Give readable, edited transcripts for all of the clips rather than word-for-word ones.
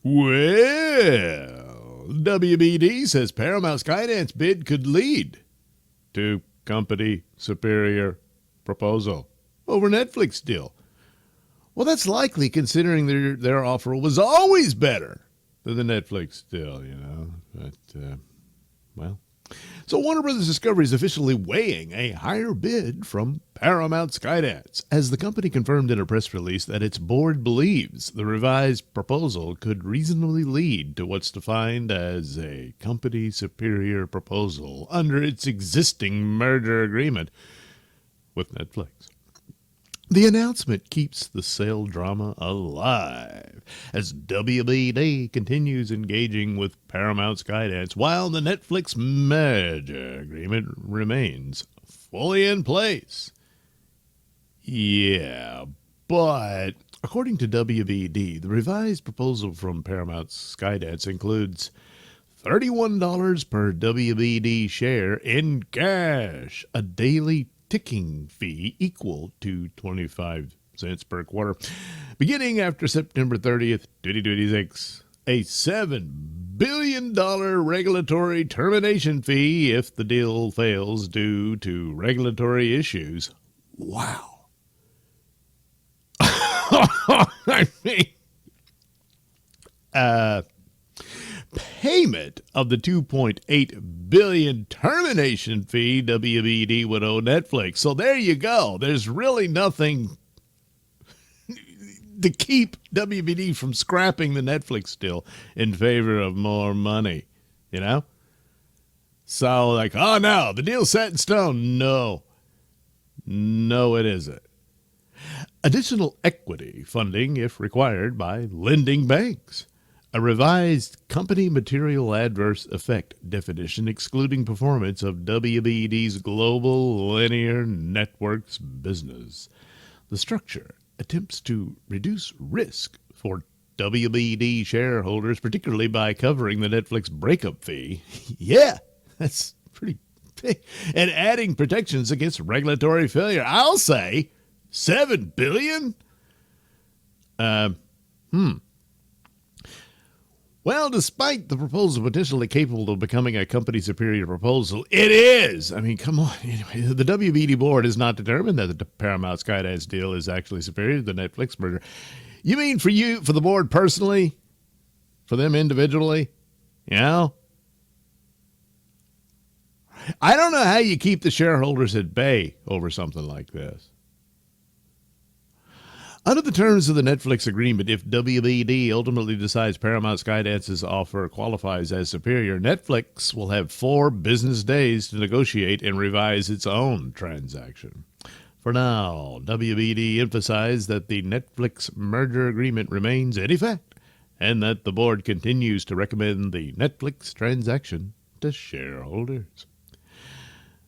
Well, WBD says Paramount's Skydance bid could lead to company superior proposal over Netflix deal. Well, that's likely considering their offer was always better than the Netflix deal, you know. But, well. So Warner Brothers Discovery is officially weighing a higher bid from Paramount Skydance, as the company confirmed in a press release that its board believes the revised proposal could reasonably lead to what's defined as a company superior proposal under its existing merger agreement with Netflix. The announcement keeps the sale drama alive as WBD continues engaging with Paramount Skydance while the Netflix merger agreement remains fully in place. Yeah, but according to WBD, the revised proposal from Paramount Skydance includes $31 per WBD share in cash, a daily ticking fee equal to 25 cents per quarter, beginning after September 30th, 2026, a $7 billion regulatory termination fee if the deal fails due to regulatory issues. Wow. I mean, payment of the $2.8 billion termination fee WBD would owe Netflix. So there you go. There's really nothing to keep WBD from scrapping the Netflix deal in favor of more money, you know? So like, oh no, the deal's set in stone. No, it isn't. Additional equity funding if required by lending banks. A revised company material adverse effect definition excluding performance of WBD's global linear networks business. The structure attempts to reduce risk for WBD shareholders, particularly by covering the Netflix breakup fee. Yeah, that's pretty big. And adding protections against regulatory failure. I'll say $7 billion? Well, despite the proposal potentially capable of becoming a company superior proposal, it is. I mean, come on. Anyway, the WBD board has not determined that the Paramount Skydance deal is actually superior to the Netflix merger. You mean for the board personally? For them individually? You know? I don't know how you keep the shareholders at bay over something like this. Under the terms of the Netflix agreement, if WBD ultimately decides Paramount Skydance's offer qualifies as superior, Netflix will have 4 business days to negotiate and revise its own transaction. For now, WBD emphasized that the Netflix merger agreement remains in effect and that the board continues to recommend the Netflix transaction to shareholders.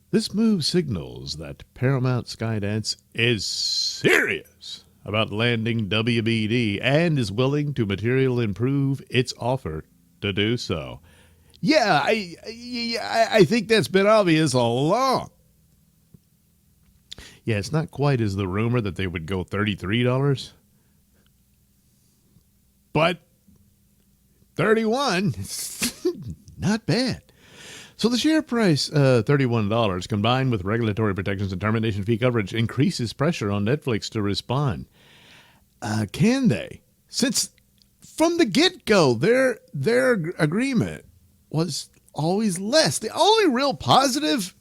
This move signals that Paramount Skydance is serious about landing WBD and is willing to materially improve its offer to do so. Yeah, I think that's been obvious all along. Yeah, it's not quite as the rumor that they would go $33, but $31, not bad. So the share price, $31, combined with regulatory protections and termination fee coverage, increases pressure on Netflix to respond. Can they? Since from the get-go, their agreement was always less. The only real positive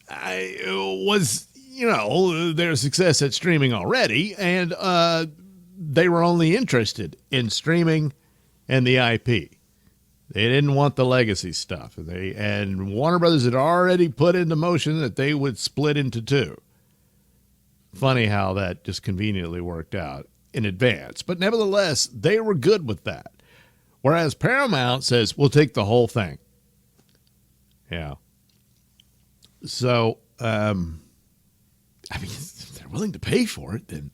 was, their success at streaming already, and they were only interested in streaming and the IP. They didn't want the legacy stuff. And Warner Brothers had already put into motion that they would split into 2. Funny how that just conveniently worked out in advance. But nevertheless, they were good with that. Whereas Paramount says, we'll take the whole thing. Yeah. So, if they're willing to pay for it, then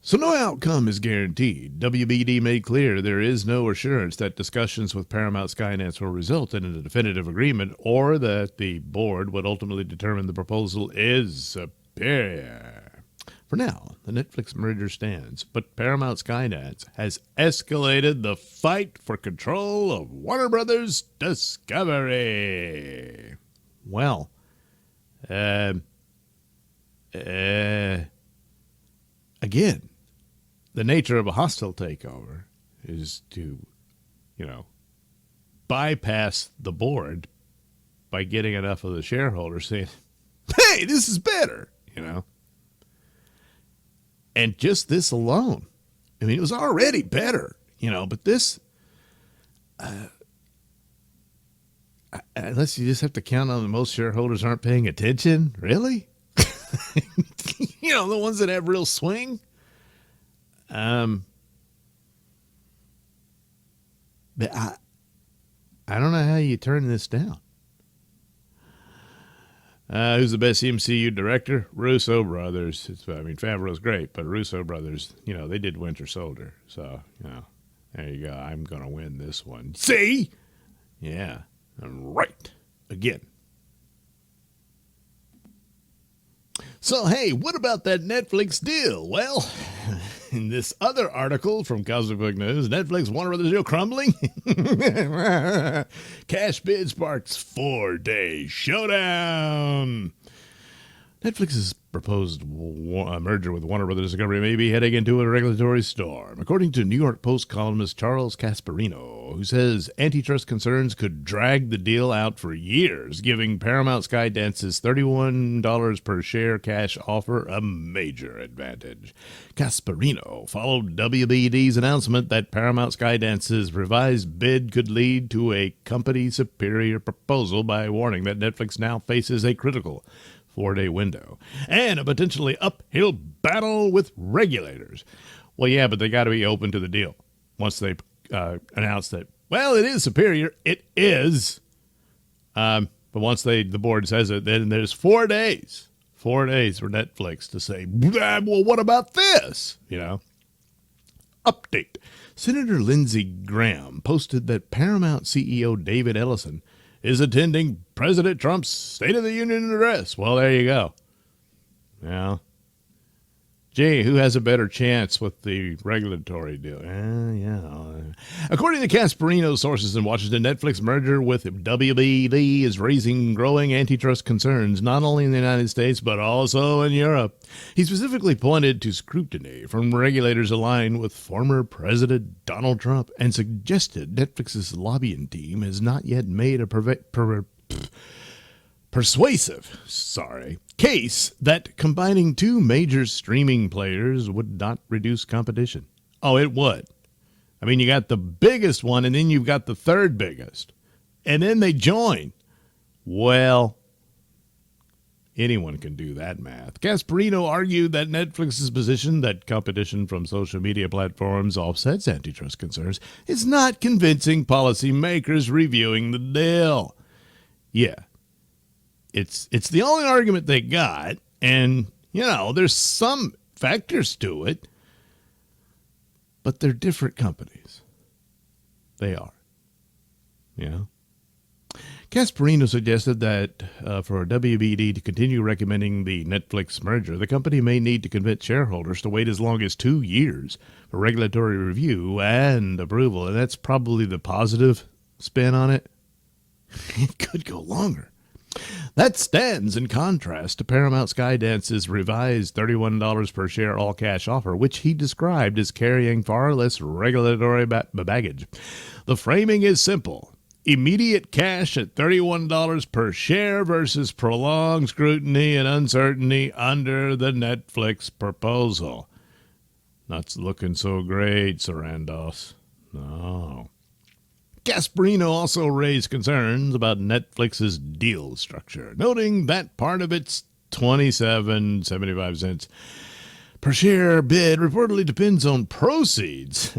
So no outcome is guaranteed. WBD made clear there is no assurance that discussions with Paramount Skydance will result in a definitive agreement or that the board would ultimately determine the proposal is superior. For now, the Netflix merger stands, but Paramount Skydance has escalated the fight for control of Warner Brothers Discovery. Well, again, the nature of a hostile takeover is to, bypass the board by getting enough of the shareholders saying, hey, this is better, And just this alone, it was already better, but this, unless you just have to count on the most shareholders aren't paying attention, really? The ones that have real swing. But I don't know how you turn this down. Who's the best MCU director? Russo brothers. Favreau's great, but Russo brothers, they did Winter Soldier. So, there you go. I'm going to win this one. See? Yeah, I'm right. Again. So, hey, what about that Netflix deal? Well, in this other article from Cosmic Book News, Netflix Warner Brothers deal crumbling. Cash bid sparks 4-day showdown. Netflix's proposed merger with Warner Brothers Discovery may be heading into a regulatory storm, according to New York Post columnist Charles Casparino, who says antitrust concerns could drag the deal out for years, giving Paramount Skydance's $31 per share cash offer a major advantage. Casparino followed WBD's announcement that Paramount Skydance's revised bid could lead to a company-superior proposal by warning that Netflix now faces a critical 4-day window and a potentially uphill battle with regulators. Well, yeah, but they got to be open to the deal once they announce that, well, it is superior. It is. But once the board says it, then there's 4 days. 4 days for Netflix to say, well, what about this? Update. Senator Lindsey Graham posted that Paramount CEO David Ellison is attending President Trump's State of the Union address. Well, there you go. Yeah. Gee, who has a better chance with the regulatory deal? According to Casparino sources in Washington, Netflix merger with WBD is raising growing antitrust concerns, not only in the United States, but also in Europe. He specifically pointed to scrutiny from regulators aligned with former President Donald Trump and suggested Netflix's lobbying team has not yet made a persuasive case that combining two major streaming players would not reduce competition. Oh, it would. You got the biggest one, and then you've got the third biggest. And then they join. Well, anyone can do that math. Casparino argued that Netflix's position that competition from social media platforms offsets antitrust concerns is not convincing policymakers reviewing the deal. Yeah. It's the only argument they got, and, there's some factors to it, but they're different companies. They are. Casparino suggested that for WBD to continue recommending the Netflix merger, the company may need to convince shareholders to wait as long as 2 years for regulatory review and approval, and that's probably the positive spin on it. It could go longer. That stands in contrast to Paramount Skydance's revised $31 per share all-cash offer, which he described as carrying far less regulatory baggage. The framing is simple. Immediate cash at $31 per share versus prolonged scrutiny and uncertainty under the Netflix proposal. Not looking so great, Sarandos. No. Casparino also raised concerns about Netflix's deal structure, noting that part of its $27.75 per share bid reportedly depends on proceeds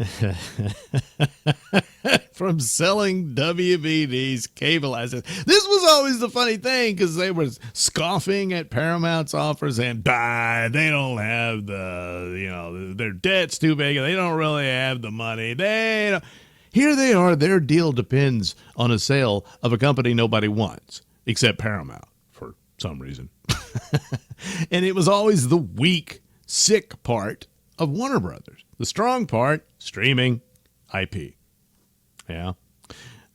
from selling WBD's cable assets. This was always the funny thing because they were scoffing at Paramount's offers and they don't have their debt's too big. They don't really have the money. Here they are, their deal depends on a sale of a company nobody wants, except Paramount, for some reason. And it was always the weak sick part of Warner Brothers. The strong part, streaming, IP. Yeah.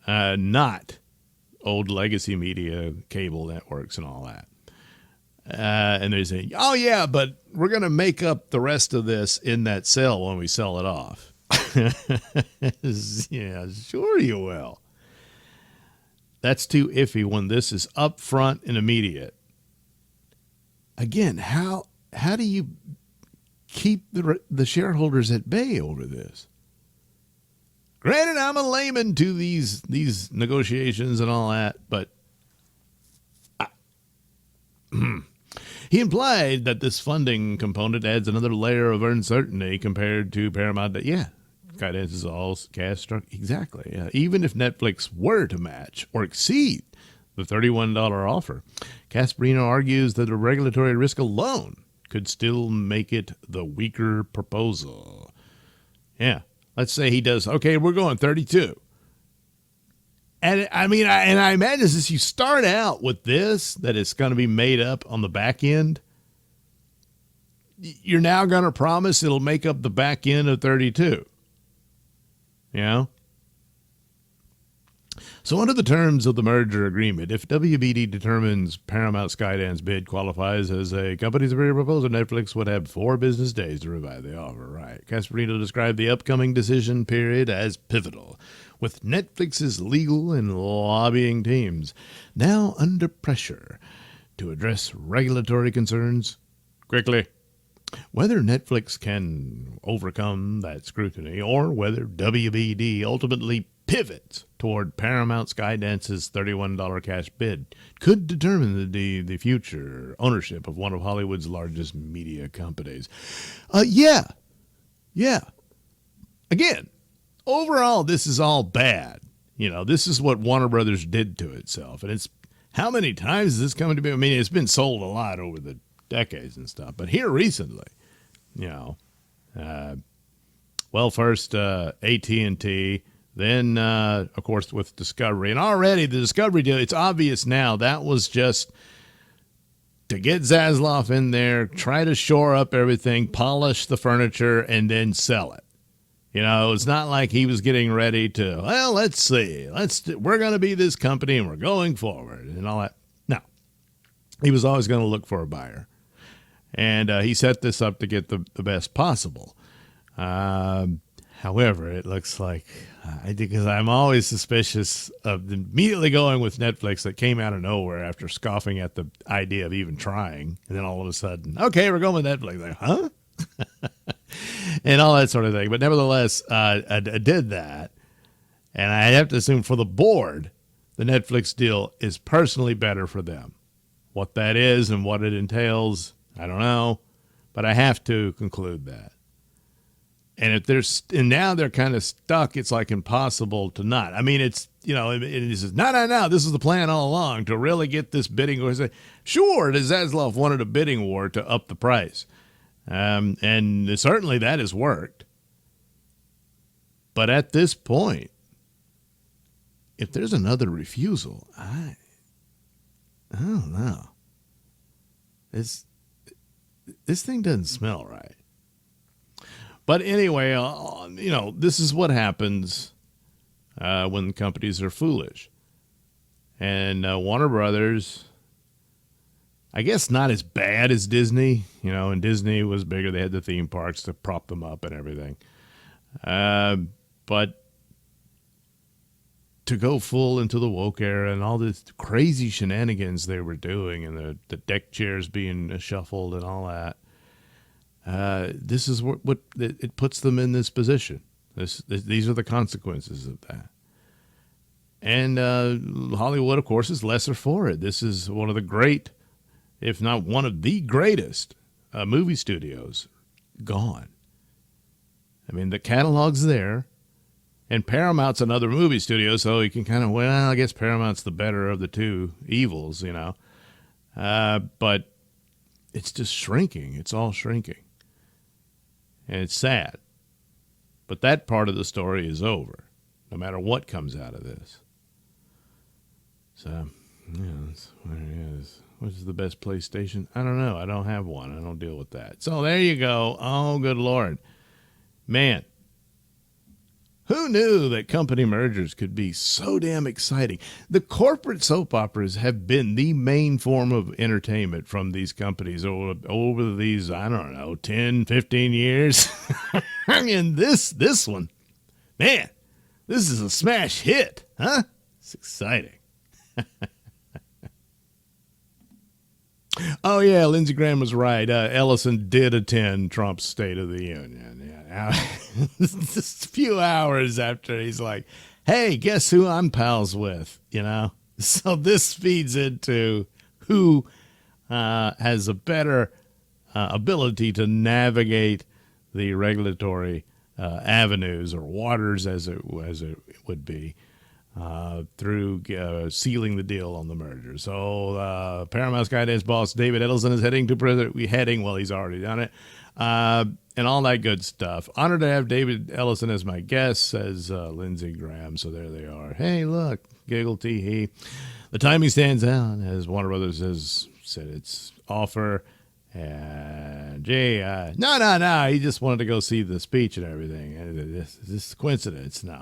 Not old legacy media, cable networks and all that. And they say, oh, yeah, but we're going to make up the rest of this in that sale when we sell it off. Yeah, sure you will. That's too iffy when this is upfront and immediate. Again, how do you keep the shareholders at bay over this? Granted, I'm a layman to these negotiations and all that, but he implied that this funding component adds another layer of uncertainty compared to Paramount. Yeah, Skydance is all cash struck. Exactly. Yeah. Even if Netflix were to match or exceed the $31 offer, Casperino argues that the regulatory risk alone could still make it the weaker proposal. Yeah. Let's say he does, okay, we're going 32. And I mean, I imagine as you start out with this, that it's going to be made up on the back end, you're now going to promise it'll make up the back end of 32. You know? So under the terms of the merger agreement, if WBD determines Paramount Skydance bid qualifies as a company superior proposal, Netflix would have 4 business days to revive the offer. Right. Casperino described the upcoming decision period as pivotal, with Netflix's legal and lobbying teams now under pressure to address regulatory concerns quickly. Whether Netflix can overcome that scrutiny or whether WBD ultimately pivots toward Paramount Skydance's $31 cash bid could determine the future ownership of one of Hollywood's largest media companies. Yeah. Again, overall, this is all bad. You know, this is what Warner Brothers did to itself. And it's how many times is this coming to be? I mean, it's been sold a lot over the decades and stuff. But here recently, you know, first AT&T, then, of course, with Discovery. And already the Discovery deal, it's obvious now that was just to get Zaslav in there, try to shore up everything, polish the furniture, and then sell it. You know, it's not like he was getting ready to, well, let's see. We're going to be this company and we're going forward and all that. No. He was always going to look for a buyer. And he set this up to get the best possible. However, it looks like, because I'm always suspicious of immediately going with Netflix that came out of nowhere after scoffing at the idea of even trying. And then all of a sudden, okay, we're going with Netflix. Like, huh? And all that sort of thing. But nevertheless, I did that. And I have to assume for the board, the Netflix deal is personally better for them. What that is and what it entails, I don't know. But I have to conclude that. And now they're kind of stuck. It's like impossible to not. I mean, it's, you know, it says, no. This is the plan all along to really get this bidding war. Sure, the Zaslav wanted a bidding war to up the price. And certainly that has worked. But at this point, if there's another refusal, I don't know. This thing doesn't smell right. But anyway, you know, this is what happens when companies are foolish. And Warner Brothers, I guess not as bad as Disney. You know, and Disney was bigger. They had the theme parks to prop them up and everything. But to go full into the woke era and all this crazy shenanigans they were doing and the deck chairs being shuffled and all that, this is what it puts them in this position. These are the consequences of that. And Hollywood, of course, is lesser for it. This is one of the great, if not one of the greatest movie studios gone. I mean, the catalog's there. And Paramount's another movie studio, so you can kind of, well, I guess Paramount's the better of the two evils, you know. But it's just shrinking. It's all shrinking. And it's sad. But that part of the story is over, no matter what comes out of this. So, yeah, that's what it is. What's the best PlayStation? I don't know. I don't have one. I don't deal with that. So there you go. Oh, good Lord. Man, who knew that company mergers could be so damn exciting? The corporate soap operas have been the main form of entertainment from these companies over these, I don't know, 10, 15 years. And this one, man, this is a smash hit, huh? It's exciting. Oh, yeah, Lindsey Graham was right. Ellison did attend Trump's State of the Union. Yeah. Just a few hours after, he's like, hey, guess who I'm pals with, you know? So this feeds into who has a better ability to navigate the regulatory avenues or waters, as it would be, through sealing the deal on the merger. So Paramount Skydance boss David Edelson is well, he's already done it, and all that good stuff. Honored to have David Ellison as my guest, says Lindsey Graham. So there they are. Hey, look, giggle tee hee. The timing stands out, as Warner Brothers has said its offer. And gee, no, he just wanted to go see the speech and everything. This is coincidence now.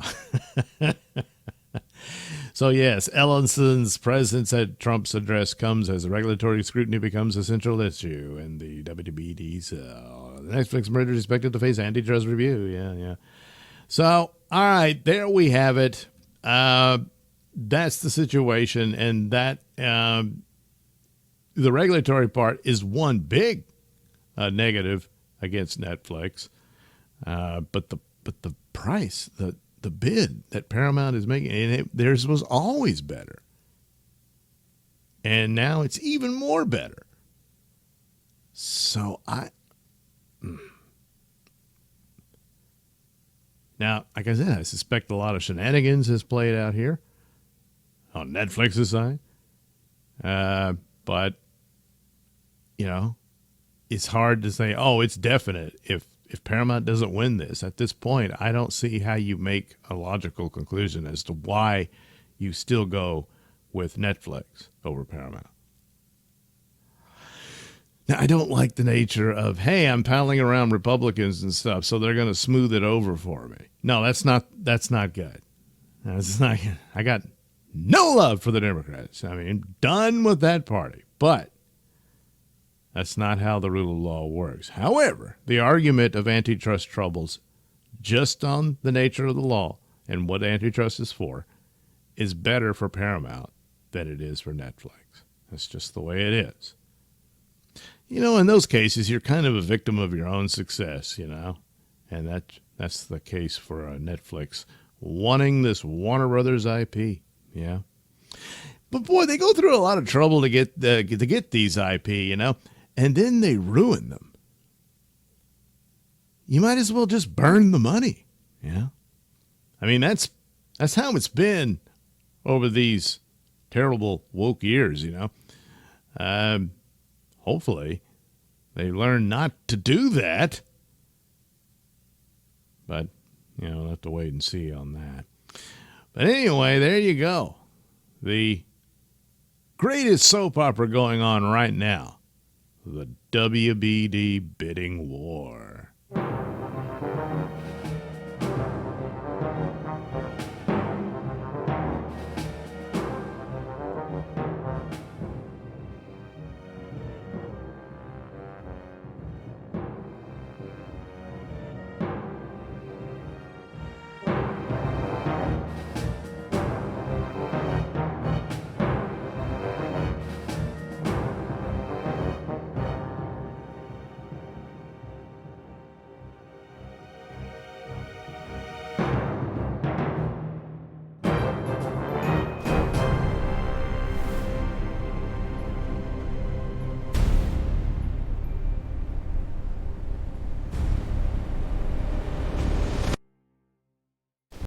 So, yes, Ellison's presence at Trump's address comes as regulatory scrutiny becomes a central issue, and the WBD's the Netflix merger is expected to face antitrust review. Yeah. So, all right, there we have it. That's the situation, and that the regulatory part is one big negative against Netflix, but the price, the bid that Paramount is making, and theirs was always better. And now it's even more better. So now, like I said, I suspect a lot of shenanigans has played out here on Netflix's side. But, you know, it's hard to say, oh, it's definite. If Paramount doesn't win this at this point, I don't see how you make a logical conclusion as to why you still go with Netflix over Paramount. Now, I don't like the nature of, hey, I'm palling around Republicans and stuff, so they're going to smooth it over for me. No, that's not good. That's not. I got no love for the Democrats. I mean, done with that party. But that's not how the rule of law works. However, the argument of antitrust troubles, just on the nature of the law and what antitrust is for, is better for Paramount than it is for Netflix. That's just the way it is. You know, in those cases, you're kind of a victim of your own success, you know, and that's the case for Netflix wanting this Warner Brothers IP. Yeah. But boy, they go through a lot of trouble to get these IP, you know, and then they ruin them. You might as well just burn the money. Yeah. I mean, that's how it's been over these terrible woke years, you know. Hopefully they learn not to do that. But, you know, we'll have to wait and see on that. But anyway, there you go. The greatest soap opera going on right now, the WBD bidding war.